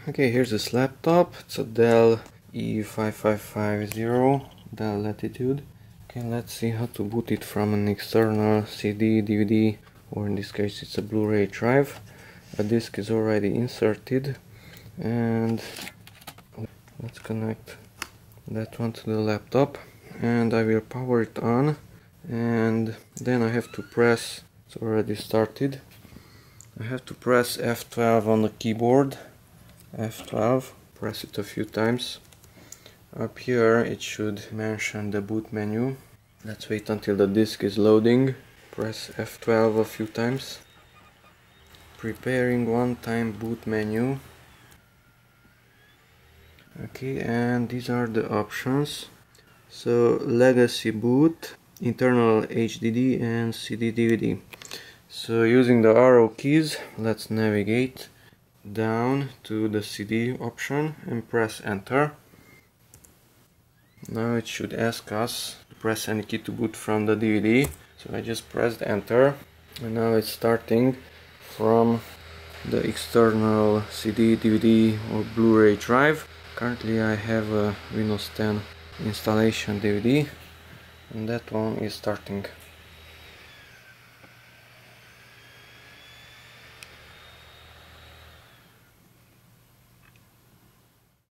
Okay, here's this laptop. It's a Dell E5550 Dell Latitude. Okay, let's see how to boot it from an external CD, DVD, or in this case it's a Blu-ray drive. A disk is already inserted, and let's connect that one to the laptop, and I will power it on, and then I have to press, it's already started, I have to press F12 on the keyboard. F12, press it a few times. Up here it should mention the boot menu. Let's wait until the disk is loading. Press F12 a few times. Preparing one-time boot menu. Okay, and these are the options. So legacy boot, internal HDD and CD DVD. So using the arrow keys, let's navigate down to the CD option and press enter. Now it should ask us to press any key to boot from the DVD. So I just pressed enter, and now it's starting from the external CD, DVD or Blu-ray drive. Currently I have a Windows 10 installation DVD, and that one is starting.